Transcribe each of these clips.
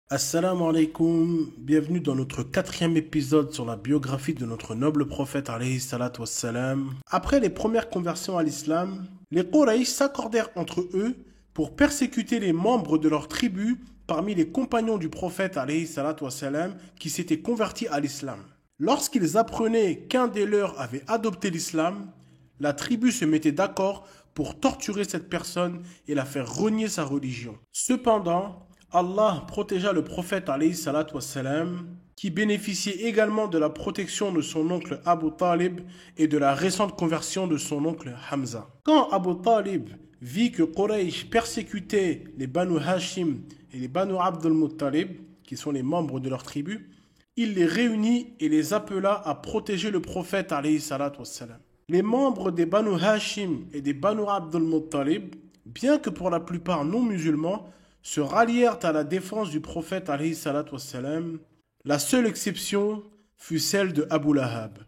Assalamu alaikum, bienvenue dans notre quatrième épisode sur la biographie de notre noble prophète alayhi salatu wassalam. Après les premières conversions à l'islam, les Quraysh s'accordèrent entre eux pour persécuter les membres de leur tribu parmi les compagnons du prophète alayhi salatu wassalam qui s'étaient convertis à l'islam. Lorsqu'ils apprenaient qu'un des leurs avait adopté l'islam, la tribu se mettait d'accord pour torturer cette personne et la faire renier sa religion. Cependant, Allah protégea le prophète alayhi salatu wassalam, qui bénéficiait également de la protection de son oncle Abu Talib et de la récente conversion de son oncle Hamza. Quand Abu Talib vit que Quraysh persécutait les Banu Hashim et les Banu Abd al-Muttalib, qui sont les membres de leur tribu, il les réunit et les appela à protéger le prophète alayhi salatu wassalam. Les membres des Banu Hashim et des Banu Abd al-Muttalib, bien que pour la plupart non musulmans, se rallièrent à la défense du prophète alayhi salatu wassalam. La seule exception fut celle de Abu Lahab,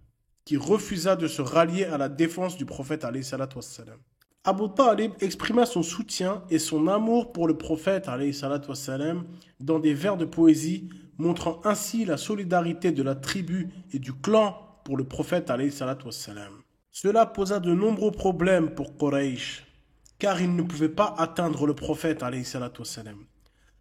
qui refusa de se rallier à la défense du prophète alayhi salatu wassalam. Abu Talib exprima son soutien et son amour pour le prophète alayhi salatu wassalam dans des vers de poésie, montrant ainsi la solidarité de la tribu et du clan pour le prophète alayhi salatu wassalam. Cela posa de nombreux problèmes pour Quraysh, car ils ne pouvaient pas atteindre le prophète alayhi salatu wassalam.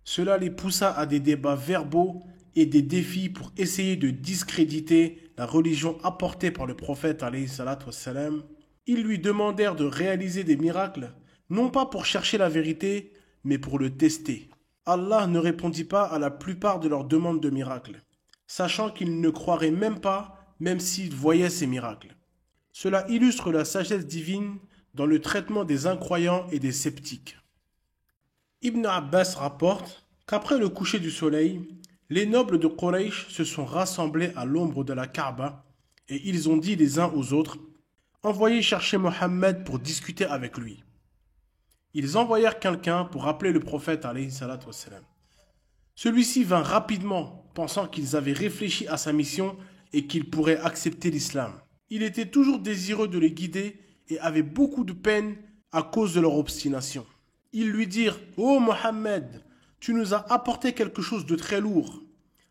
Cela les poussa à des débats verbaux et des défis pour essayer de discréditer la religion apportée par le prophète alayhi salatu wassalam. Ils lui demandèrent de réaliser des miracles, non pas pour chercher la vérité, mais pour le tester. Allah ne répondit pas à la plupart de leurs demandes de miracles, sachant qu'ils ne croiraient même pas, même s'ils voyaient ces miracles. Cela illustre la sagesse divine dans le traitement des incroyants et des sceptiques. Ibn Abbas rapporte qu'après le coucher du soleil, les nobles de Quraysh se sont rassemblés à l'ombre de la Kaaba et ils ont dit les uns aux autres « Envoyez chercher Mohammed pour discuter avec lui ». Ils envoyèrent quelqu'un pour appeler le prophète alayhi salatu wassalam. Celui-ci vint rapidement, pensant qu'ils avaient réfléchi à sa mission et qu'il pourrait accepter l'islam. Il était toujours désireux de les guider et avait beaucoup de peine à cause de leur obstination. Ils lui dirent « Ô Mohammed, tu nous as apporté quelque chose de très lourd.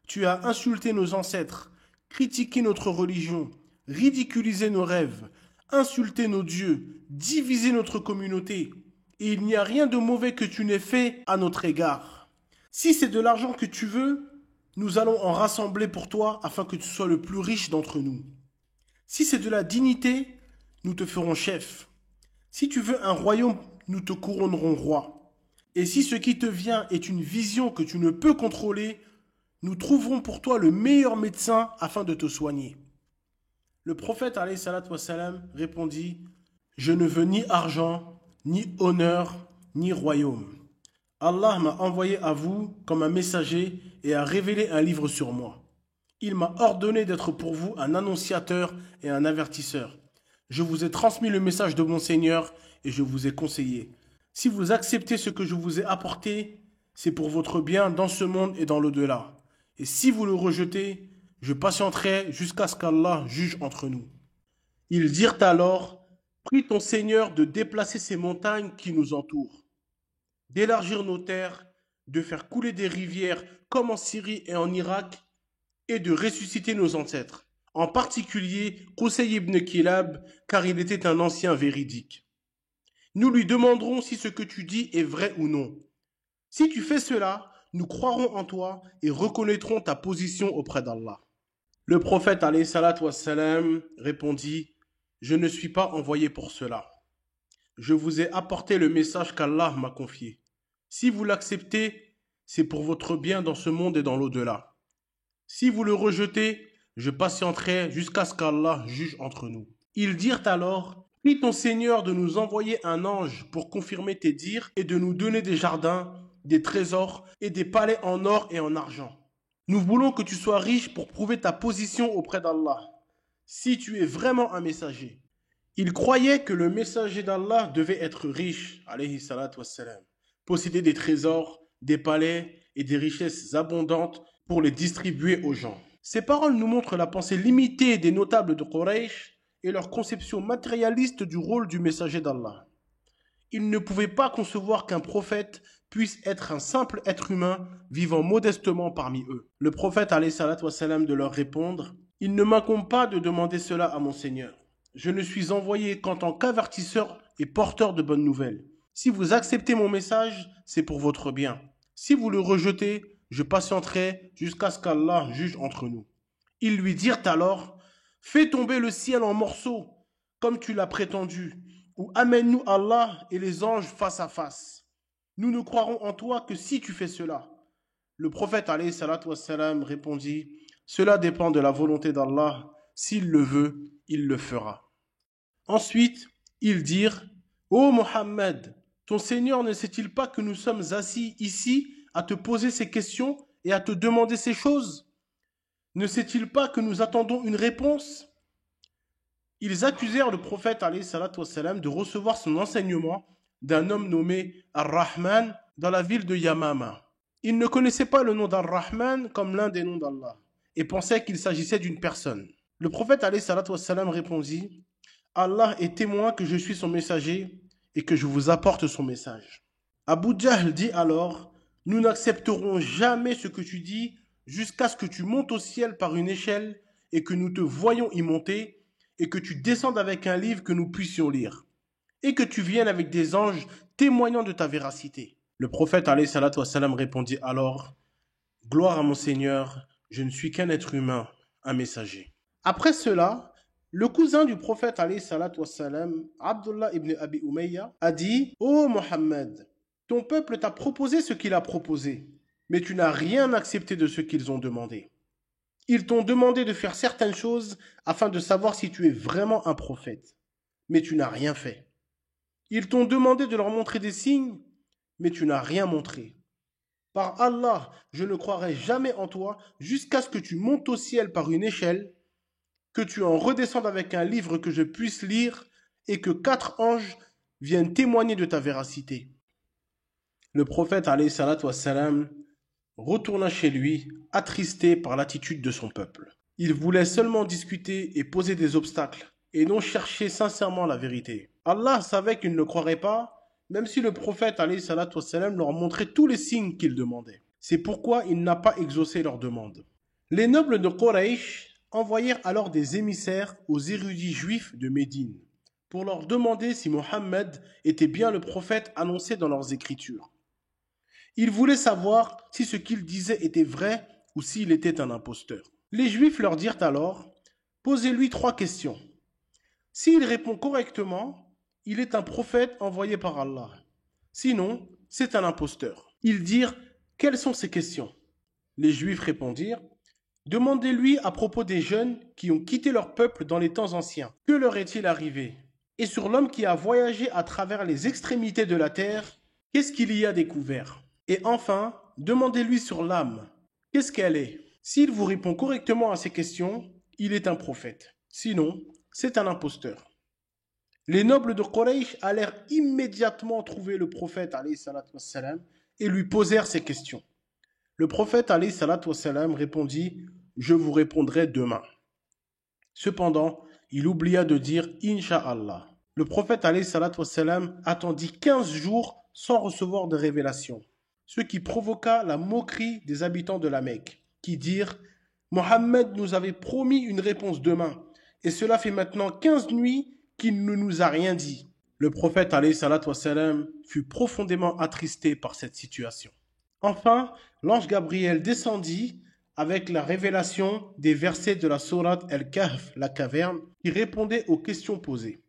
Tu as insulté nos ancêtres, critiqué notre religion, ridiculisé nos rêves, insulté nos dieux, divisé notre communauté. Et il n'y a rien de mauvais que tu n'aies fait à notre égard. Si c'est de l'argent que tu veux, nous allons en rassembler pour toi afin que tu sois le plus riche d'entre nous. Si c'est de la dignité, nous te ferons chef. Si tu veux un royaume, nous te couronnerons roi. Et si ce qui te vient est une vision que tu ne peux contrôler, nous trouverons pour toi le meilleur médecin afin de te soigner. Le prophète alayhi salatu wassalam répondit « Je ne veux ni argent, ni honneur, ni royaume. Allah m'a envoyé à vous comme un messager et a révélé un livre sur moi. Il m'a ordonné d'être pour vous un annonciateur et un avertisseur. Je vous ai transmis le message de mon Seigneur et je vous ai conseillé. Si vous acceptez ce que je vous ai apporté, c'est pour votre bien dans ce monde et dans l'au-delà. Et si vous le rejetez, je patienterai jusqu'à ce qu'Allah juge entre nous. » Ils dirent alors, « Prie ton Seigneur de déplacer ces montagnes qui nous entourent, d'élargir nos terres, de faire couler des rivières comme en Syrie et en Irak, et de ressusciter nos ancêtres, en particulier Qusay ibn Kilab, car il était un ancien véridique. Nous lui demanderons si ce que tu dis est vrai ou non. Si tu fais cela, nous croirons en toi et reconnaîtrons ta position auprès d'Allah. » Le prophète alayhi salatu wassalam répondit « Je ne suis pas envoyé pour cela. Je vous ai apporté le message qu'Allah m'a confié. Si vous l'acceptez, c'est pour votre bien dans ce monde et dans l'au-delà. Si vous le rejetez, je patienterai jusqu'à ce qu'Allah juge entre nous. » Ils dirent alors, « Prie ton Seigneur de nous envoyer un ange pour confirmer tes dires et de nous donner des jardins, des trésors et des palais en or et en argent. Nous voulons que tu sois riche pour prouver ta position auprès d'Allah, si tu es vraiment un messager. » Ils croyaient que le messager d'Allah devait être riche, alayhi salatu wassalam, posséder des trésors, des palais et des richesses abondantes pour les distribuer aux gens. Ces paroles nous montrent la pensée limitée des notables de Quraysh et leur conception matérialiste du rôle du messager d'Allah. Ils ne pouvaient pas concevoir qu'un prophète puisse être un simple être humain vivant modestement parmi eux. Le prophète alayhi salatu wassalam de leur répondre, il ne m'incombe pas de demander cela à mon Seigneur. Je ne suis envoyé qu'en tant qu'avertisseur et porteur de bonnes nouvelles. Si vous acceptez mon message, c'est pour votre bien. Si vous le rejetez, je patienterai jusqu'à ce qu'Allah juge entre nous. Ils lui dirent alors, fais tomber le ciel en morceaux, comme tu l'as prétendu, ou amène-nous Allah et les anges face à face. Nous ne croirons en toi que si tu fais cela. Le prophète alayhi salatu wassalam répondit, cela dépend de la volonté d'Allah. S'il le veut, il le fera. Ensuite, ils dirent, ô Mohammed, ton Seigneur ne sait-il pas que nous sommes assis ici à te poser ces questions et à te demander ces choses? Ne sait-il pas que nous attendons une réponse? Ils accusèrent le prophète alayhi salatu wassalam de recevoir son enseignement d'un homme nommé Ar-Rahman dans la ville de Yamama. Ils ne connaissaient pas le nom d'Ar-Rahman comme l'un des noms d'Allah et pensaient qu'il s'agissait d'une personne. Le prophète alayhi salatu wassalam répondit, Allah est témoin que je suis son messager et que je vous apporte son message. Abu Jahl dit alors, nous n'accepterons jamais ce que tu dis jusqu'à ce que tu montes au ciel par une échelle et que nous te voyions y monter et que tu descendes avec un livre que nous puissions lire et que tu viennes avec des anges témoignant de ta véracité. Le prophète alayhi salatu wassalam répondit alors, gloire à mon Seigneur, je ne suis qu'un être humain, un messager. Après cela, le cousin du prophète alayhi salatu wassalam, Abdullah ibn Abi Umayya, a dit, ô Mohammed, ton peuple t'a proposé ce qu'il a proposé, mais tu n'as rien accepté de ce qu'ils ont demandé. Ils t'ont demandé de faire certaines choses afin de savoir si tu es vraiment un prophète, mais tu n'as rien fait. Ils t'ont demandé de leur montrer des signes, mais tu n'as rien montré. Par Allah, je ne croirai jamais en toi jusqu'à ce que tu montes au ciel par une échelle, que tu en redescendes avec un livre que je puisse lire et que 4 anges viennent témoigner de ta véracité. Le prophète alayhi salatu wassalam retourna chez lui, attristé par l'attitude de son peuple. Il voulait seulement discuter et poser des obstacles, et non chercher sincèrement la vérité. Allah savait qu'ils ne croiraient pas, même si le prophète alayhi salatu wassalam leur montrait tous les signes qu'ils demandaient. C'est pourquoi il n'a pas exaucé leur demande. Les nobles de Quraysh envoyèrent alors des émissaires aux érudits juifs de Médine, pour leur demander si Mohammed était bien le prophète annoncé dans leurs écritures. Ils voulaient savoir si ce qu'il disait était vrai ou s'il était un imposteur. Les Juifs leur dirent alors, posez-lui 3 questions. S'il répond correctement, il est un prophète envoyé par Allah. Sinon, c'est un imposteur. Ils dirent, quelles sont ces questions? Les Juifs répondirent, demandez-lui à propos des jeunes qui ont quitté leur peuple dans les temps anciens. Que leur est-il arrivé? Et sur l'homme qui a voyagé à travers les extrémités de la terre, qu'est-ce qu'il y a découvert? Et enfin, demandez-lui sur l'âme. Qu'est-ce qu'elle est? S'il vous répond correctement à ces questions, il est un prophète. Sinon, c'est un imposteur. Les nobles de Quraysh allèrent immédiatement trouver le prophète alayhi salatu wassalam, et lui posèrent ces questions. Le prophète alayhi salatu wassalam répondit « Je vous répondrai demain ». Cependant, il oublia de dire « Inch'Allah ». Le prophète alayhi salatu wassalam attendit 15 jours sans recevoir de révélation, ce qui provoqua la moquerie des habitants de la Mecque, qui dirent « Mohammed nous avait promis une réponse demain, et cela fait maintenant 15 nuits qu'il ne nous a rien dit. » Le prophète alayhi salatu wassalam fut profondément attristé par cette situation. Enfin, l'ange Gabriel descendit avec la révélation des versets de la sourate Al-Kahf, la caverne, qui répondaient aux questions posées.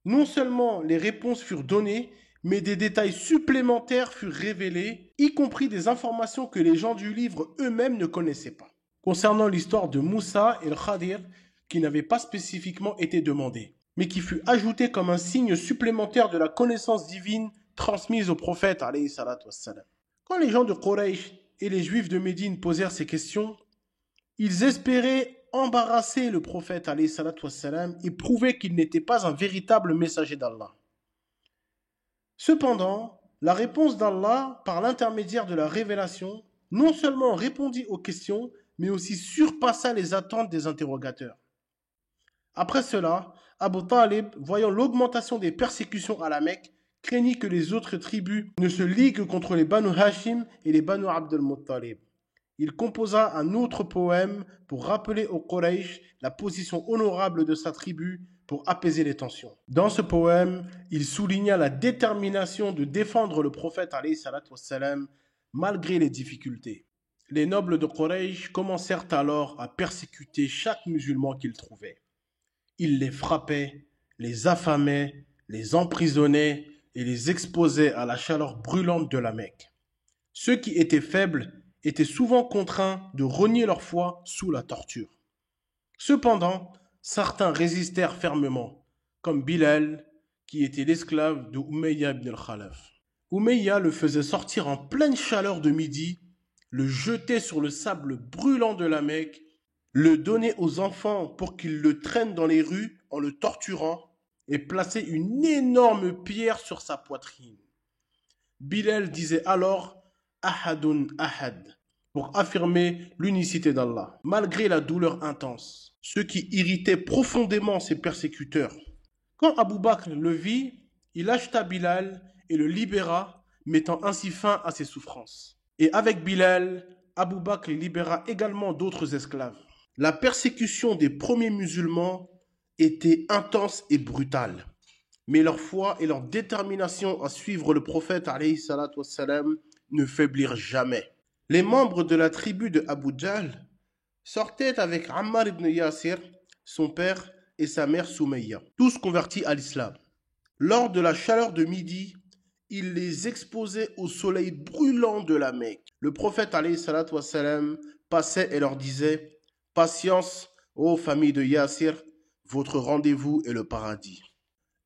Non seulement les réponses furent données, mais des détails supplémentaires furent révélés, y compris des informations que les gens du livre eux-mêmes ne connaissaient pas, concernant l'histoire de Moussa et le Khadir, qui n'avait pas spécifiquement été demandée, mais qui fut ajoutée comme un signe supplémentaire de la connaissance divine transmise au prophète alayhi salatu wassalam. Quand les gens de Quraysh et les Juifs de Médine posèrent ces questions, ils espéraient embarrasser le prophète alayhi salatu wassalam et prouver qu'il n'était pas un véritable messager d'Allah. Cependant, la réponse d'Allah, par l'intermédiaire de la révélation, non seulement répondit aux questions, mais aussi surpassa les attentes des interrogateurs. Après cela, Abu Talib, voyant l'augmentation des persécutions à la Mecque, craignit que les autres tribus ne se liguent contre les Banu Hashim et les Banu Abd al-Muttalib. Il composa un autre poème pour rappeler aux Quraysh la position honorable de sa tribu pour apaiser les tensions. Dans ce poème, il souligna la détermination de défendre le prophète alayhi salatu wassalam malgré les difficultés. Les nobles de Quraysh commencèrent alors à persécuter chaque musulman qu'ils trouvaient. Ils les frappaient, les affamaient, les emprisonnaient et les exposaient à la chaleur brûlante de la Mecque. Ceux qui étaient faibles étaient souvent contraints de renier leur foi sous la torture. Cependant, certains résistèrent fermement, comme Bilal, qui était l'esclave de Umayya ibn al-Khalaf. Umayya le faisait sortir en pleine chaleur de midi, le jetait sur le sable brûlant de la Mecque, le donnait aux enfants pour qu'ils le traînent dans les rues en le torturant et plaçait une énorme pierre sur sa poitrine. Bilal disait alors « Ahadun Ahad » pour affirmer l'unicité d'Allah, malgré la douleur intense, ce qui irritait profondément ses persécuteurs. Quand Abu Bakr le vit, il acheta Bilal et le libéra, mettant ainsi fin à ses souffrances. Et avec Bilal, Abu Bakr libéra également d'autres esclaves. La persécution des premiers musulmans était intense et brutale, mais leur foi et leur détermination à suivre le prophète alayhi salatu wassalam ne faiblirent jamais. Les membres de la tribu de Abu Jahl sortaient avec Ammar ibn Yasir, son père et sa mère Soumeya, tous convertis à l'islam. Lors de la chaleur de midi, il les exposait au soleil brûlant de la Mecque. Le prophète alayhi salatu wassalam passait et leur disait « Patience, ô famille de Yasir, votre rendez-vous est le paradis. »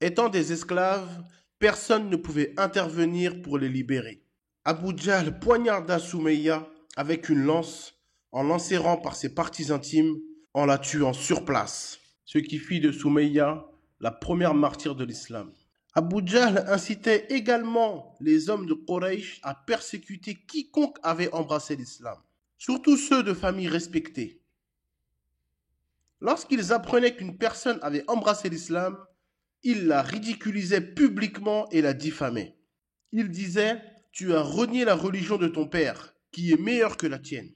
Étant des esclaves, personne ne pouvait intervenir pour les libérer. Abu Jahl poignarda Soumeya avec une lance en l'enserrant par ses parties intimes, en la tuant sur place, ce qui fit de Soumeya la première martyre de l'islam. Abu Jahl incitait également les hommes de Quraysh à persécuter quiconque avait embrassé l'islam, surtout ceux de familles respectées. Lorsqu'ils apprenaient qu'une personne avait embrassé l'islam, ils la ridiculisaient publiquement et la diffamaient. Ils disaient « Tu as renié la religion de ton père, qui est meilleure que la tienne. »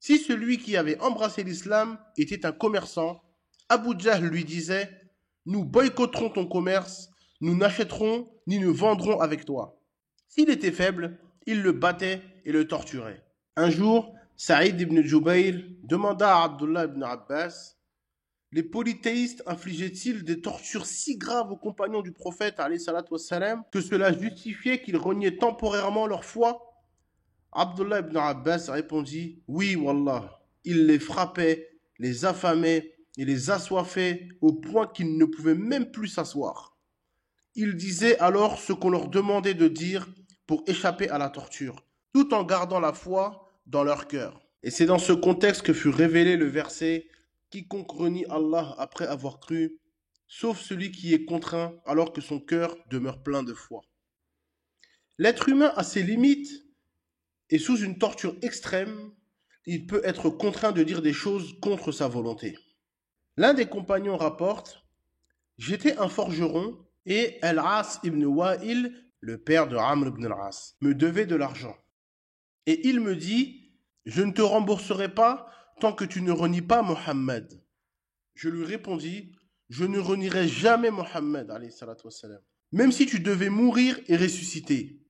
Si celui qui avait embrassé l'islam était un commerçant, Abu Jahl lui disait « Nous boycotterons ton commerce, nous n'achèterons ni ne vendrons avec toi. » S'il était faible, il le battait et le torturait. Un jour, Saïd ibn Jubayr demanda à Abdullah ibn Abbas « Les polythéistes infligeaient-ils des tortures si graves aux compagnons du prophète alayhi salatu wassalam, que cela justifiait qu'ils reniaient temporairement leur foi ?» Abdullah ibn Abbas répondit « Oui, Wallah, il les frappait, les affamait et les assoiffait au point qu'ils ne pouvaient même plus s'asseoir. Ils disaient alors ce qu'on leur demandait de dire pour échapper à la torture, tout en gardant la foi dans leur cœur. » Et c'est dans ce contexte que fut révélé le verset « Quiconque renie Allah après avoir cru, sauf celui qui est contraint alors que son cœur demeure plein de foi. » L'être humain a ses limites et sous une torture extrême, il peut être contraint de dire des choses contre sa volonté. L'un des compagnons rapporte « J'étais un forgeron et Al-As ibn Wa'il, le père de Amr ibn al-As, me devait de l'argent. Et il me dit « Je ne te rembourserai pas tant que tu ne renies pas Mohammed. » Je lui répondis « Je ne renierai jamais Mohammed, alayhi salatu wassalam, même si tu devais mourir et ressusciter. »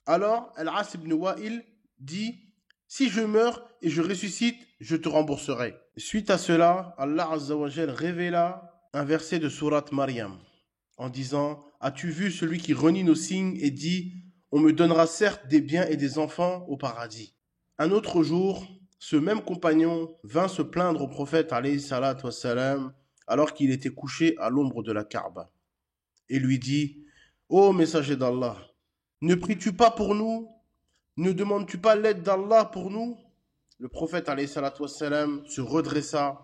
Alors Al-As ibn Wa'il dit « Si je meurs et je ressuscite, je te rembourserai. » Suite à cela, Allah Azza wa Jal révéla un verset de sourate Maryam en disant « As-tu vu celui qui renie nos signes et dit « On me donnera certes des biens et des enfants au paradis. » Un autre jour, ce même compagnon vint se plaindre au prophète alayhi salatu wassalam alors qu'il était couché à l'ombre de la Kaaba et lui dit « Ô messager d'Allah, ne pries-tu pas pour nous? Ne demandes-tu pas l'aide d'Allah pour nous ?» Le prophète alayhi salatu wassalam se redressa,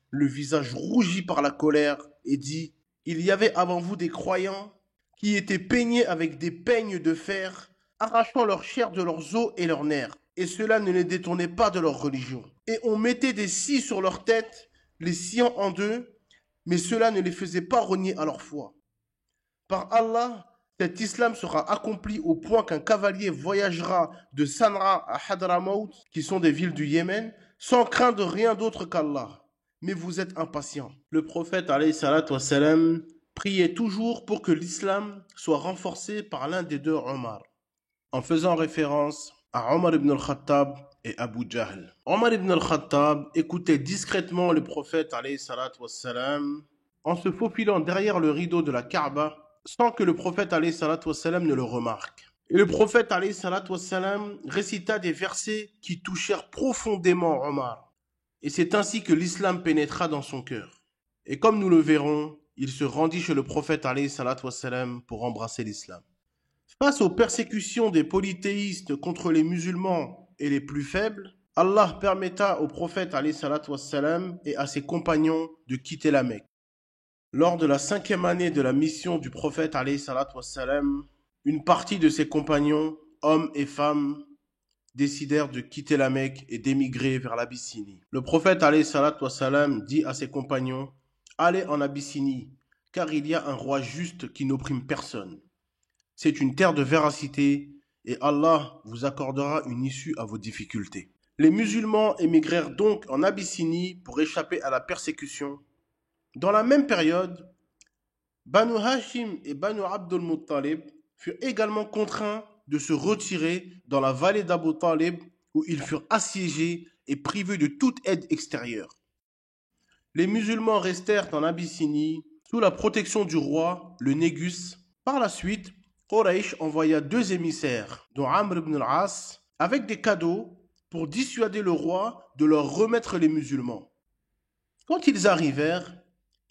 le visage rougi par la colère, et dit « Il y avait avant vous des croyants qui étaient peignés avec des peignes de fer, arrachant leur chair de leurs os et leurs nerfs, et cela ne les détournait pas de leur religion. Et on mettait des scies sur leur tête, les sciant en deux, mais cela ne les faisait pas renier à leur foi. Par Allah, Cet islam sera accompli au point qu'un cavalier voyagera de San'a à Hadramaut, qui sont des villes du Yémen, sans craindre rien d'autre qu'Allah. Mais vous êtes impatients. Le prophète alayhi salatu wassalam, priait toujours pour que l'islam soit renforcé par l'un des deux Omar, en faisant référence à Omar ibn al-Khattab et Abu Jahl. Omar ibn al-Khattab écoutait discrètement le prophète alayhi salatu wassalam, en se faufilant derrière le rideau de la Kaaba, sans que le prophète alayhi salatu wassalam ne le remarque. Et le prophète alayhi salatu wassalam récita des versets qui touchèrent profondément Omar. Et c'est ainsi que l'islam pénétra dans son cœur. Et comme nous le verrons, il se rendit chez le prophète alayhi salatu wassalam pour embrasser l'islam. Face aux persécutions des polythéistes contre les musulmans et les plus faibles, Allah permetta au prophète alayhi salatu wassalam et à ses compagnons de quitter la Mecque. Lors de la 5e année de la mission du prophète alayhi salatu wassalam, une partie de ses compagnons, hommes et femmes, décidèrent de quitter la Mecque et d'émigrer vers l'Abyssinie. Le prophète alayhi salatu wassalam dit à ses compagnons, « Allez en Abyssinie, car il y a un roi juste qui n'opprime personne. C'est une terre de véracité et Allah vous accordera une issue à vos difficultés. » Les musulmans émigrèrent donc en Abyssinie pour échapper à la persécution. Dans la même période, Banu Hashim et Banu Abdul Muttalib furent également contraints de se retirer dans la vallée d'Abu Talib où ils furent assiégés et privés de toute aide extérieure. Les musulmans restèrent en Abyssinie sous la protection du roi, le Négus. Par la suite, Quraysh envoya 2 émissaires, dont Amr ibn al-As, avec des cadeaux pour dissuader le roi de leur remettre les musulmans. Quand ils arrivèrent,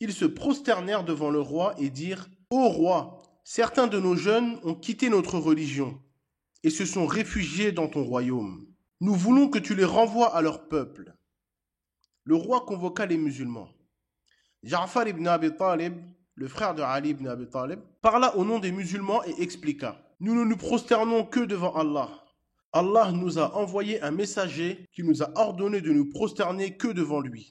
ils se prosternèrent devant le roi et dirent « Ô roi, certains de nos jeunes ont quitté notre religion et se sont réfugiés dans ton royaume. Nous voulons que tu les renvoies à leur peuple. » Le roi convoqua les musulmans. Ja'far ibn Abi Talib, le frère de Ali ibn Abi Talib, parla au nom des musulmans et expliqua « Nous ne nous prosternons que devant Allah. Allah nous a envoyé un messager qui nous a ordonné de nous prosterner que devant lui,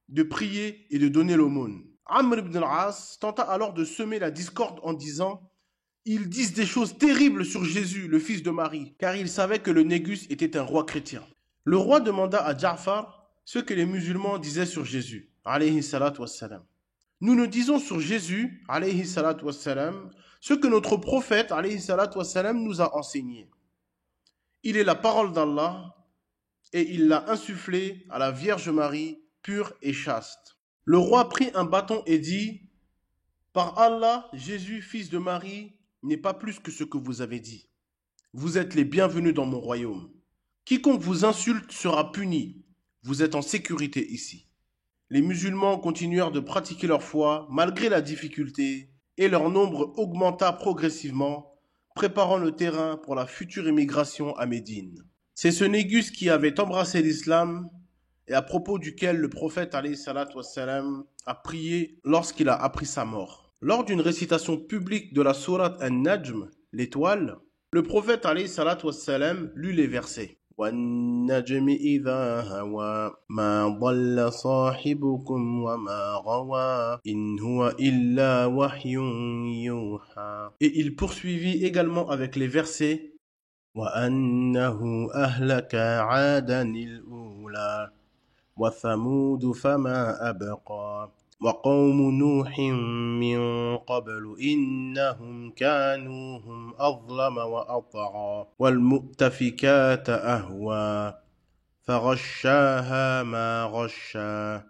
de prier et de donner l'aumône. » Amr ibn al-As tenta alors de semer la discorde en disant « Ils disent des choses terribles sur Jésus, le fils de Marie, car ils savaient que le Négus était un roi chrétien. » Le roi demanda à Ja'far ce que les musulmans disaient sur Jésus, alayhi salatu wassalam. « Nous ne disons sur Jésus, alayhi salatu wassalam, ce que notre prophète, alayhi salatu wassalam, nous a enseigné. Il est la parole d'Allah et il l'a insufflé à la Vierge Marie, pure et chaste. » Le roi prit un bâton et dit « Par Allah, Jésus, fils de Marie, n'est pas plus que ce que vous avez dit. Vous êtes les bienvenus dans mon royaume. Quiconque vous insulte sera puni. Vous êtes en sécurité ici. » Les musulmans continuèrent de pratiquer leur foi malgré la difficulté et leur nombre augmenta progressivement, préparant le terrain pour la future émigration à Médine. C'est ce Négus qui avait embrassé l'islam et à propos duquel le prophète alayhi salatu wassalam a prié lorsqu'il a appris sa mort. Lors d'une récitation publique de la sourate An-Najm, l'étoile, le prophète alayhi salatu wassalam lut les versets. وَالنَّجْمِ إِذَا هَوَى مَا ضَلَّ صَاحِبُكُمْ وَمَا غَوَى إِنْ هُوَ إِلَّا وَحْيٌ يُوحَى. Et il poursuivit également avec les versets وَأَنَّهُ أَهْلَكَ عَادًا الْأُولَى وَثَمُودُ فَمَا أَبْقَى وَقَوْمُ نُوحٍ مِّن قَبْلُ إِنَّهُمْ كَانُوا هُمْ أَظْلَمَ وَأَطْغَى وَالْمُؤْتَفِكَاتَ أَهْوَى فَغَشَّاهَا مَا غَشَّى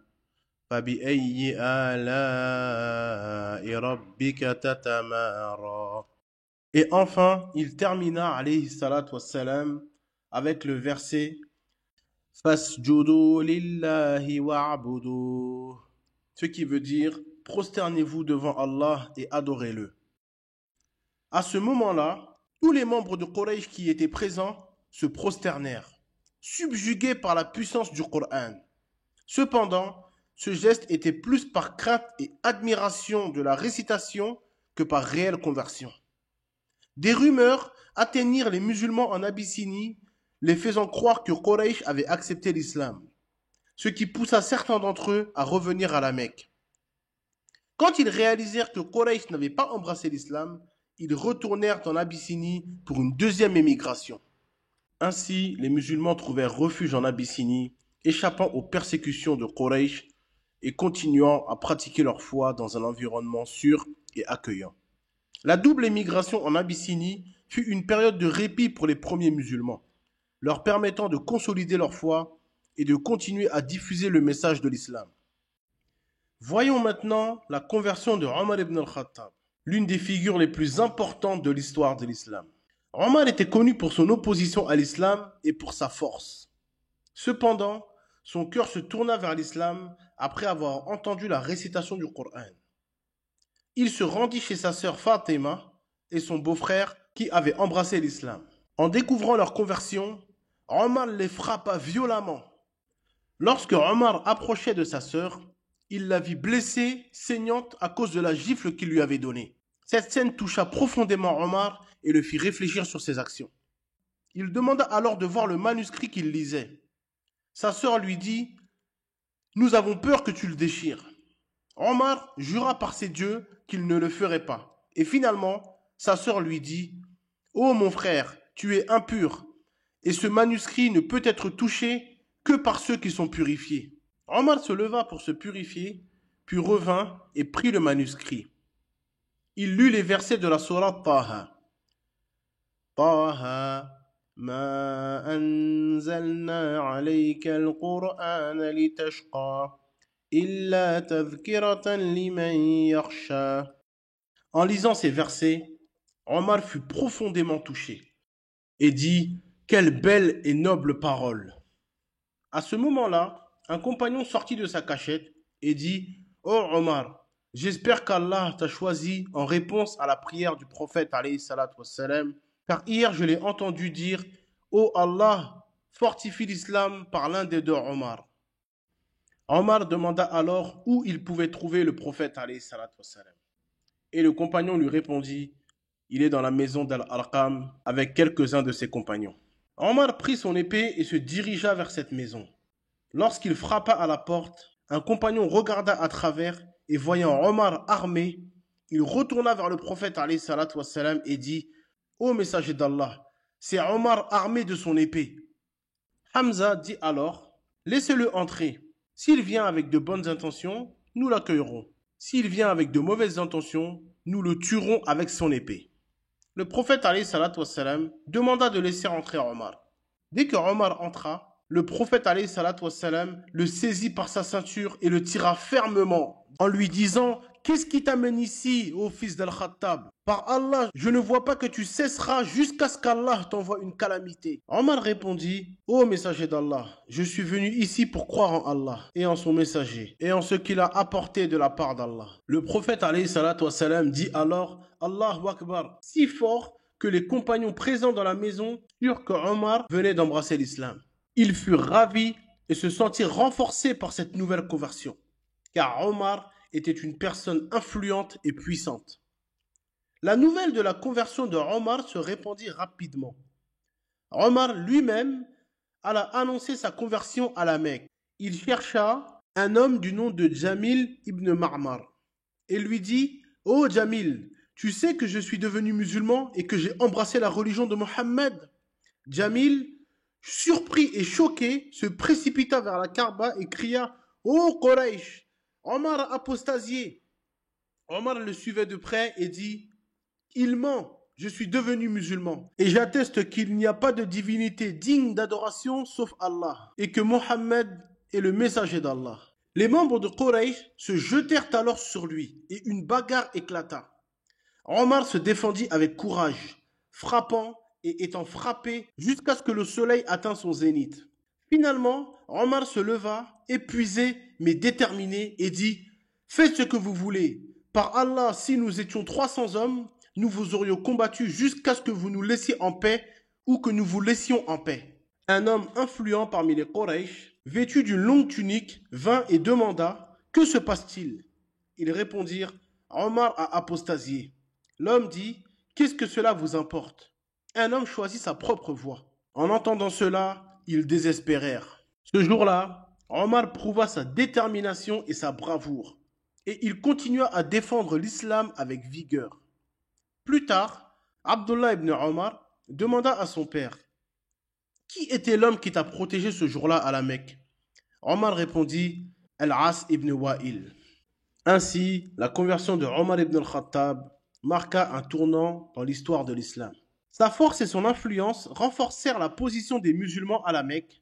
فَبِأَيِّ آلَاءِ رَبِّكَ تَتَمَارَى. Et enfin, il termina alayhi salatu wassalam avec le verset Fasjudu lillahi wa'budu, ce qui veut dire prosternez-vous devant Allah et adorez-le. À ce moment-là, tous les membres de Quraysh qui étaient présents se prosternèrent, subjugués par la puissance du Coran. Cependant, ce geste était plus par crainte et admiration de la récitation que par réelle conversion. Des rumeurs atteignirent les musulmans en Abyssinie, les faisant croire que Quraysh avait accepté l'islam, ce qui poussa certains d'entre eux à revenir à la Mecque. Quand ils réalisèrent que Quraysh n'avait pas embrassé l'islam, ils retournèrent en Abyssinie pour une deuxième émigration. Ainsi, les musulmans trouvèrent refuge en Abyssinie, échappant aux persécutions de Quraysh et continuant à pratiquer leur foi dans un environnement sûr et accueillant. La double émigration en Abyssinie fut une période de répit pour les premiers musulmans, leur permettant de consolider leur foi et de continuer à diffuser le message de l'islam. Voyons maintenant la conversion de Omar ibn al-Khattab, l'une des figures les plus importantes de l'histoire de l'islam. Omar était connu pour son opposition à l'islam et pour sa force. Cependant, son cœur se tourna vers l'islam après avoir entendu la récitation du Coran. Il se rendit chez sa sœur Fatima et son beau-frère qui avaient embrassé l'islam. En découvrant leur conversion, Omar les frappa violemment. Lorsque Omar approchait de sa sœur, il la vit blessée, saignante à cause de la gifle qu'il lui avait donnée. Cette scène toucha profondément Omar et le fit réfléchir sur ses actions. Il demanda alors de voir le manuscrit qu'il lisait. Sa sœur lui dit « Nous avons peur que tu le déchires ». Omar jura par ses dieux qu'il ne le ferait pas. Et finalement, sa sœur lui dit « Ô mon frère, tu es impur, et ce manuscrit ne peut être touché que par ceux qui sont purifiés. » Omar se leva pour se purifier, puis revint et prit le manuscrit. Il lut les versets de la sourate Taha. Taha, ma anzalna alayka al-Qur'ana litashqa, illa tadhkiratan liman yakhsha. En lisant ces versets, Omar fut profondément touché et dit « Quelle belle et noble parole !» À ce moment-là, un compagnon sortit de sa cachette et dit « Oh Omar, j'espère qu'Allah t'a choisi en réponse à la prière du prophète alayhi salatu wassalam, car hier je l'ai entendu dire « Oh Allah, fortifie l'islam par l'un des deux Omar. » Omar demanda alors où il pouvait trouver le prophète alayhi salatu wassalam. Et le compagnon lui répondit « Il est dans la maison d'Al-Arqam avec quelques-uns de ses compagnons. » Omar prit son épée et se dirigea vers cette maison. Lorsqu'il frappa à la porte, un compagnon regarda à travers et voyant Omar armé, il retourna vers le prophète alayhi salatu wassalam et dit « Ô messager d'Allah, c'est Omar armé de son épée. » Hamza dit alors « Laissez-le entrer. S'il vient avec de bonnes intentions, nous l'accueillerons. S'il vient avec de mauvaises intentions, nous le tuerons avec son épée. » Le prophète alayhi salatu wassalam demanda de laisser entrer Omar. Dès que Omar entra, le prophète alayhi salatu wassalam le saisit par sa ceinture et le tira fermement en lui disant « Qu'est-ce qui t'amène ici, ô fils d'Al-Khattab? Par Allah, je ne vois pas que tu cesseras jusqu'à ce qu'Allah t'envoie une calamité. » Omar répondit « Ô messager d'Allah, je suis venu ici pour croire en Allah et en son messager et en ce qu'il a apporté de la part d'Allah. » Le prophète alayhi salatu wassalam dit alors « Allahu Akbar » si fort que les compagnons présents dans la maison surent que Omar venait d'embrasser l'islam. Ils furent ravis et se sentirent renforcés par cette nouvelle conversion, car Omar était une personne influente et puissante. La nouvelle de la conversion de Omar se répandit rapidement. Omar lui-même alla annoncer sa conversion à la Mecque. Il chercha un homme du nom de Jamil ibn Ma'mar et lui dit « Ô Jamil, tu sais que je suis devenu musulman et que j'ai embrassé la religion de Mohammed ?» Jamil, surpris et choqué, se précipita vers la Kaaba et cria « Ô Quraysh, Omar a apostasié !» Omar le suivait de près et dit « Il ment, je suis devenu musulman et j'atteste qu'il n'y a pas de divinité digne d'adoration sauf Allah et que Mohammed est le messager d'Allah. » Les membres de Quraysh se jetèrent alors sur lui et une bagarre éclata. Omar se défendit avec courage, frappant et étant frappé jusqu'à ce que le soleil atteigne son zénith. Finalement, Omar se leva, épuisé mais déterminé, et dit « Faites ce que vous voulez. Par Allah, si nous étions 300 hommes, nous vous aurions combattu jusqu'à ce que vous nous laissiez en paix ou que nous vous laissions en paix. » Un homme influent parmi les Quraysh, vêtu d'une longue tunique, vint et demanda « Que se passe-t-il » Ils répondirent « Omar a apostasié. » L'homme dit « Qu'est-ce que cela vous importe ?» Un homme choisit sa propre voie. En entendant cela, ils désespérèrent. Ce jour-là, Omar prouva sa détermination et sa bravoure, et il continua à défendre l'islam avec vigueur. Plus tard, Abdullah ibn Omar demanda à son père: Qui était l'homme qui t'a protégé ce jour-là à la Mecque? Omar répondit: Al-As ibn Wa'il. Ainsi, la conversion de Omar ibn al-Khattab marqua un tournant dans l'histoire de l'islam. Sa force et son influence renforcèrent la position des musulmans à la Mecque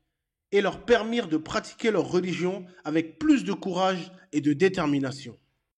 et leur permirent de pratiquer leur religion avec plus de courage et de détermination.